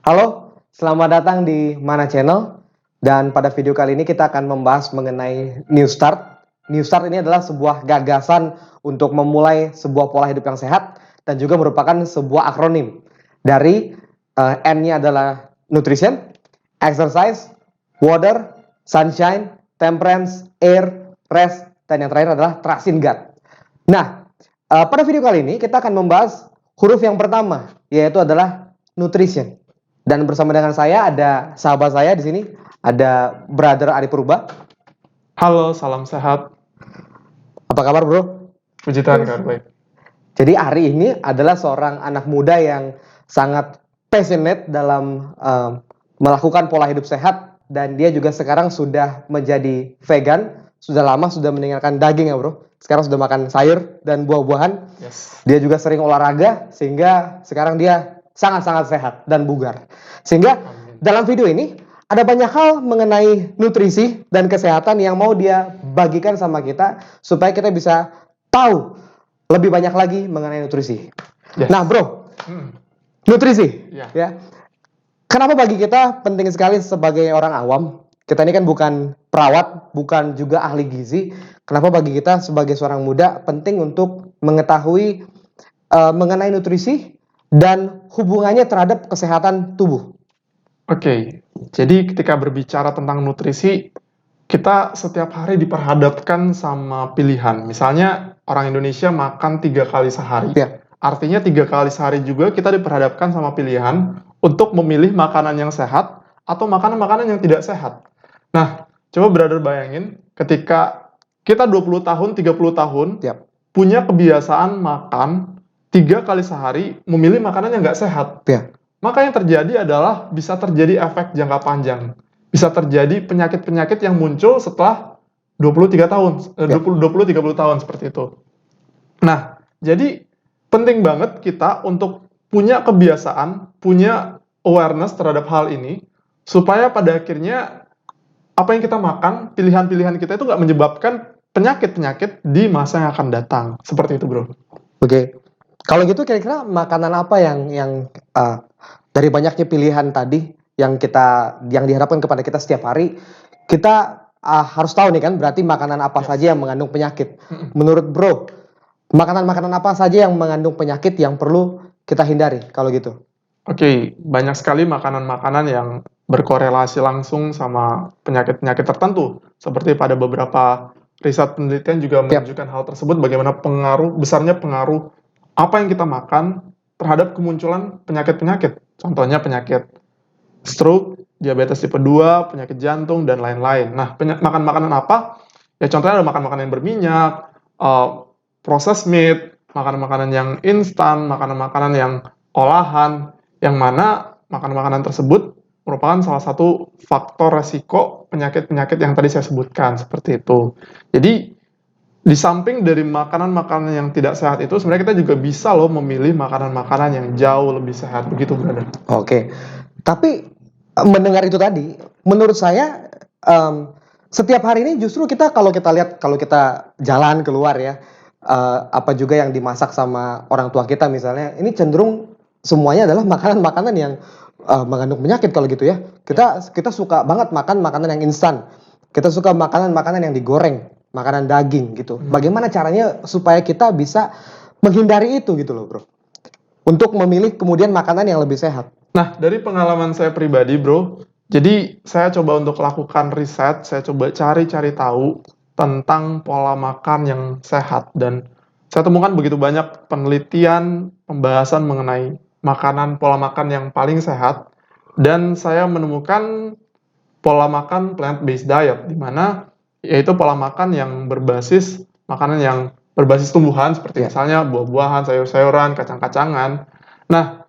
Halo, selamat datang di Mana Channel. Dan pada video kali ini kita akan membahas mengenai New Start. New Start ini adalah sebuah gagasan untuk memulai sebuah pola hidup yang sehat dan juga merupakan sebuah akronim dari N-nya adalah nutrition, exercise, water, sunshine, temperance, air, rest, dan yang terakhir adalah trust in God. Nah, pada video kali ini kita akan membahas huruf yang pertama, yaitu adalah nutrition. Dan bersama dengan saya ada sahabat saya di sini, ada Brother Ari Purba. Halo, salam sehat. Apa kabar, Bro? Puji Tuhan, kabar baik. Jadi Ari ini adalah seorang anak muda yang sangat passionate dalam melakukan pola hidup sehat, dan dia juga sekarang sudah menjadi vegan, sudah lama sudah meninggalkan daging ya, Bro. Sekarang sudah makan sayur dan buah-buahan. Yes. Dia juga sering olahraga sehingga sekarang dia sangat-sangat sehat dan bugar. Sehingga dalam video ini ada banyak hal mengenai nutrisi dan kesehatan yang mau dia bagikan sama kita supaya kita bisa tahu lebih banyak lagi mengenai nutrisi. Yes. Nah, Bro, nutrisi, Yeah. ya. Kenapa bagi kita penting sekali sebagai orang awam? Kita ini kan bukan perawat, bukan juga ahli gizi. Kenapa bagi kita sebagai seorang muda penting untuk mengetahui mengenai nutrisi dan hubungannya terhadap kesehatan tubuh? Oke, jadi ketika berbicara tentang nutrisi, kita setiap hari diperhadapkan sama pilihan. Misalnya orang Indonesia makan 3 kali sehari. Ya. Artinya 3 kali sehari juga kita diperhadapkan sama pilihan untuk memilih makanan yang sehat atau makanan-makanan yang tidak sehat. Nah, coba brother bayangin ketika kita 20 tahun, 30 tahun, Yap. punya kebiasaan makan 3 kali sehari, memilih makanan yang nggak sehat. Ya. Maka yang terjadi adalah bisa terjadi efek jangka panjang. Bisa terjadi penyakit-penyakit yang muncul setelah 23 tahun, 20-30 tahun seperti itu. Nah, jadi penting banget kita untuk punya kebiasaan, punya awareness terhadap hal ini, supaya pada akhirnya apa yang kita makan, pilihan-pilihan kita itu nggak menyebabkan penyakit-penyakit di masa yang akan datang. Seperti itu, bro. Oke. Kalau gitu kira-kira makanan apa yang dari banyaknya pilihan tadi yang diharapkan kepada kita setiap hari, kita harus tahu nih kan, berarti makanan apa saja yang mengandung penyakit. Menurut Bro, makanan-makanan apa saja yang mengandung penyakit yang perlu kita hindari kalau gitu? Oke, banyak sekali makanan-makanan yang berkorelasi langsung sama penyakit-penyakit tertentu. Seperti pada beberapa riset penelitian juga menunjukkan hal tersebut, bagaimana besarnya pengaruh apa yang kita makan terhadap kemunculan penyakit-penyakit. Contohnya penyakit stroke, diabetes tipe 2, penyakit jantung, dan lain-lain. Nah, makan makanan apa? Ya contohnya ada makan-makanan yang berminyak, processed meat, makanan-makanan yang instan, makanan-makanan yang olahan, yang mana makanan-makanan tersebut merupakan salah satu faktor resiko penyakit-penyakit yang tadi saya sebutkan, seperti itu. Jadi, di samping dari makanan-makanan yang tidak sehat itu, sebenarnya kita juga bisa loh memilih makanan-makanan yang jauh lebih sehat. Begitu, brother. Oke. Tapi mendengar itu tadi, menurut saya setiap hari ini justru kalau kita jalan keluar ya, apa juga yang dimasak sama orang tua kita misalnya, ini cenderung semuanya adalah makanan-makanan yang mengandung penyakit kalau gitu ya. Kita suka banget makan makanan yang instan. Kita suka makanan-makanan yang digoreng, makanan daging gitu. Bagaimana caranya supaya kita bisa menghindari itu gitu loh, Bro? Untuk memilih kemudian makanan yang lebih sehat. Nah, dari pengalaman saya pribadi, bro, jadi saya coba untuk lakukan riset, saya coba cari-cari tahu tentang pola makan yang sehat, dan saya temukan begitu banyak penelitian, pembahasan mengenai pola makan yang paling sehat, dan saya menemukan pola makan plant-based diet, di mana yaitu pola makan yang berbasis makanan yang berbasis tumbuhan, seperti misalnya buah-buahan, sayur-sayuran, kacang-kacangan. Nah,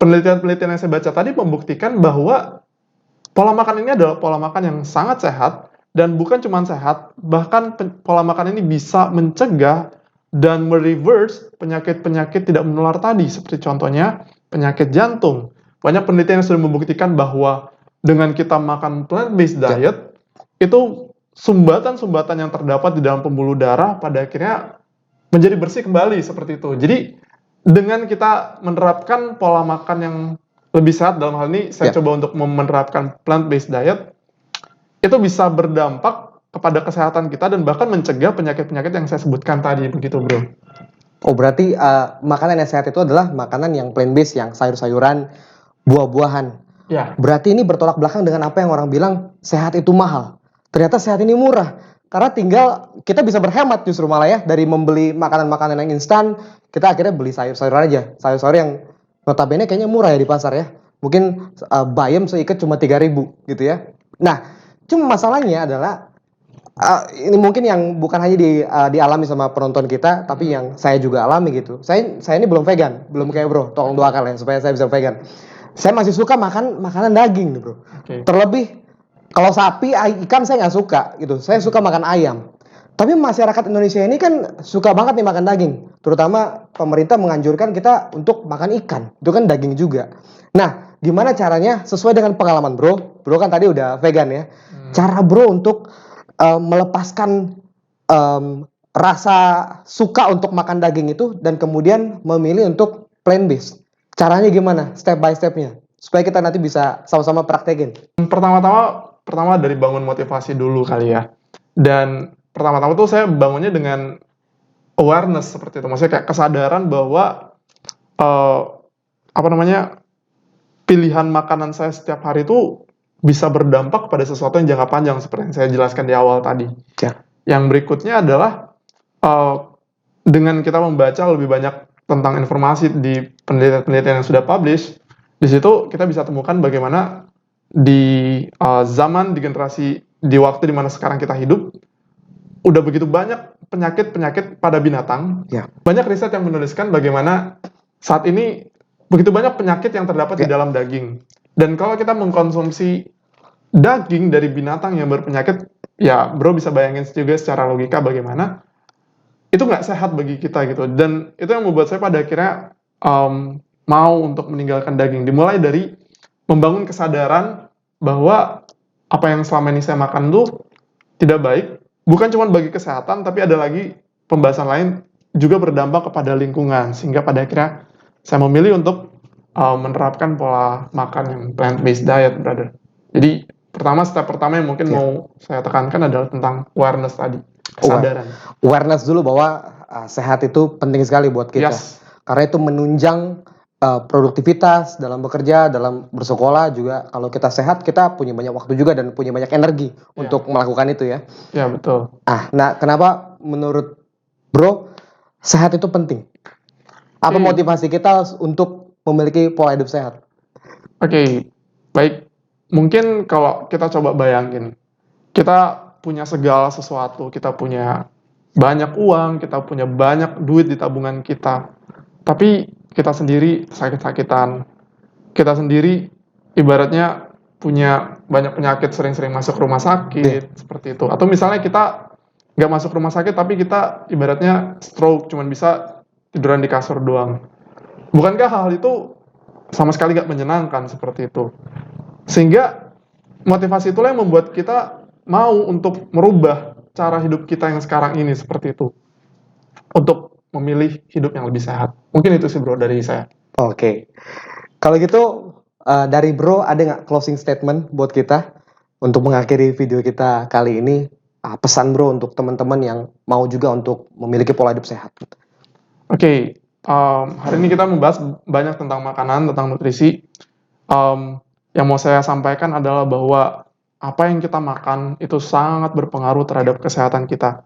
penelitian-penelitian yang saya baca tadi membuktikan bahwa pola makan ini adalah pola makan yang sangat sehat, dan bukan cuma sehat, bahkan pola makan ini bisa mencegah dan mereverse penyakit-penyakit tidak menular tadi, seperti contohnya penyakit jantung. Banyak penelitian yang sudah membuktikan bahwa dengan kita makan plant-based diet, itu sumbatan-sumbatan yang terdapat di dalam pembuluh darah pada akhirnya menjadi bersih kembali, seperti itu. Jadi dengan kita menerapkan pola makan yang lebih sehat. Dalam hal ini saya Ya. coba untuk menerapkan plant-based diet, itu bisa berdampak kepada kesehatan kita dan bahkan mencegah penyakit-penyakit yang saya sebutkan tadi, begitu bro. Oh, berarti makanan yang sehat itu adalah makanan yang plant based, yang sayur-sayuran, buah-buahan. Ya, Berarti ini bertolak belakang dengan apa yang orang bilang sehat itu mahal. Ternyata sehat ini murah. Karena tinggal kita bisa berhemat justru malah ya, dari membeli makanan-makanan yang instan, kita akhirnya beli sayur-sayuran aja. Sayur-sayur yang notabene kayaknya murah ya di pasar ya. Mungkin bayam seikat cuma 3.000 gitu ya. Nah, cuma masalahnya adalah ini mungkin yang bukan hanya dialami sama penonton kita, tapi yang saya juga alami gitu. Saya ini belum vegan, belum kayak bro. Tolong doakan ya supaya saya bisa vegan. Saya masih suka makan makanan daging nih bro. oke. Terlebih kalau sapi, ikan saya nggak suka gitu. Saya suka makan ayam. Tapi masyarakat Indonesia ini kan suka banget nih makan daging. Terutama pemerintah menganjurkan kita untuk makan ikan. Itu kan daging juga. Nah, gimana caranya sesuai dengan pengalaman bro? Bro kan tadi udah vegan ya. Cara bro untuk melepaskan rasa suka untuk makan daging itu dan kemudian memilih untuk plant based. Caranya gimana? Step by stepnya supaya kita nanti bisa sama-sama praktekin. Pertama dari bangun motivasi dulu kali ya. Dan pertama-tama tuh saya bangunnya dengan awareness seperti itu. Maksudnya kayak kesadaran bahwa eh, apa namanya, pilihan makanan saya setiap hari itu bisa berdampak pada sesuatu yang jangka panjang seperti yang saya jelaskan di awal tadi. Ya. Yang berikutnya adalah eh, dengan kita membaca lebih banyak tentang informasi di penelitian-penelitian yang sudah publish, di situ kita bisa temukan bagaimana di zaman, di generasi, di waktu di mana sekarang kita hidup, udah begitu banyak penyakit-penyakit pada binatang. Ya. Banyak riset yang menuliskan bagaimana saat ini begitu banyak penyakit yang terdapat di Ya. dalam daging. Dan kalau kita mengkonsumsi daging dari binatang yang berpenyakit, ya bro bisa bayangin juga secara logika bagaimana itu nggak sehat bagi kita gitu. Dan itu yang membuat saya pada akhirnya mau untuk meninggalkan daging. Dimulai dari membangun kesadaran bahwa apa yang selama ini saya makan tuh tidak baik, bukan cuma bagi kesehatan, tapi ada lagi pembahasan lain juga berdampak kepada lingkungan. Sehingga pada akhirnya saya memilih untuk menerapkan pola makan yang plant-based diet, brother. Jadi step pertama yang mungkin mau saya tekankan adalah tentang awareness tadi, kesadaran. Awareness dulu bahwa sehat itu penting sekali buat kita. Yes. Karena itu menunjang produktivitas dalam bekerja, dalam bersekolah juga. Kalau kita sehat, kita punya banyak waktu juga dan punya banyak energi untuk melakukan itu ya. Ya, betul. Nah, kenapa menurut bro sehat itu penting? Apa motivasi kita untuk memiliki pola hidup sehat? Oke, baik. Mungkin kalau kita coba bayangin, kita punya segala sesuatu, kita punya banyak uang, kita punya banyak duit di tabungan kita, tapi kita sendiri sakit-sakitan, kita sendiri ibaratnya punya banyak penyakit, sering-sering masuk rumah sakit, seperti itu. Atau misalnya kita nggak masuk rumah sakit, tapi kita ibaratnya stroke, cuman bisa tiduran di kasur doang. Bukankah hal itu sama sekali nggak menyenangkan seperti itu? Sehingga motivasi itulah yang membuat kita mau untuk merubah cara hidup kita yang sekarang ini seperti itu. Untuk memilih hidup yang lebih sehat. Mungkin itu sih bro dari saya. Oke. Kalau gitu dari bro ada nggak closing statement buat kita untuk mengakhiri video kita kali ini? Pesan bro untuk teman-teman yang mau juga untuk memiliki pola hidup sehat. Oke, hari ini kita membahas banyak tentang makanan, tentang nutrisi. Yang mau saya sampaikan adalah bahwa apa yang kita makan itu sangat berpengaruh terhadap kesehatan kita.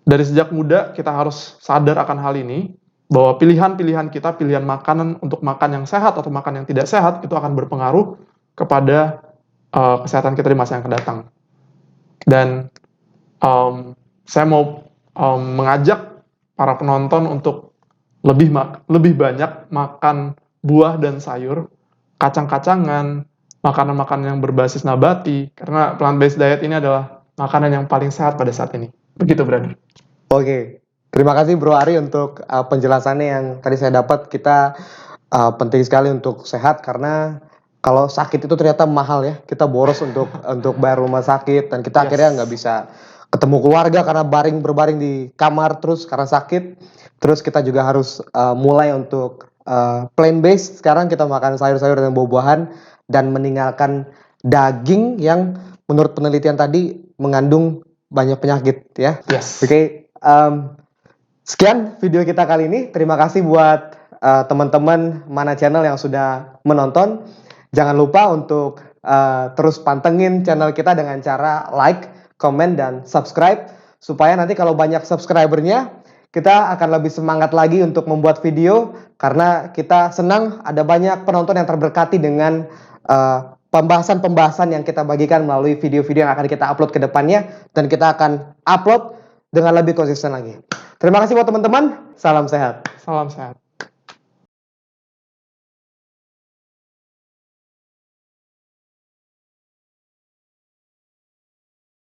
Dari sejak muda kita harus sadar akan hal ini, bahwa pilihan-pilihan kita, pilihan makanan untuk makan yang sehat atau makan yang tidak sehat, itu akan berpengaruh kepada kesehatan kita di masa yang akan datang. Dan saya mau mengajak para penonton untuk lebih banyak makan buah dan sayur, kacang-kacangan, makanan-makanan yang berbasis nabati, karena plant-based diet ini adalah makanan yang paling sehat pada saat ini. Begitu, brother. Oke, terima kasih Bro Ari untuk penjelasannya yang tadi saya dapat. Kita penting sekali untuk sehat karena kalau sakit itu ternyata mahal ya. Kita boros untuk bayar rumah sakit dan kita akhirnya nggak bisa ketemu keluarga karena berbaring di kamar terus karena sakit. Terus kita juga harus mulai untuk plant based, sekarang kita makan sayur-sayur dan buah-buahan dan meninggalkan daging yang menurut penelitian tadi mengandung banyak penyakit ya. Yes. Oke, sekian video kita kali ini. Terima kasih buat teman-teman Mana Channel yang sudah menonton. Jangan lupa untuk terus pantengin channel kita dengan cara like, komen, dan subscribe supaya nanti kalau banyak subscribernya kita akan lebih semangat lagi untuk membuat video karena kita senang ada banyak penonton yang terberkati dengan pembahasan-pembahasan yang kita bagikan melalui video-video yang akan kita upload ke depannya dan kita akan upload dengan lebih konsisten lagi. Terima kasih buat teman-teman. Salam sehat. Salam sehat.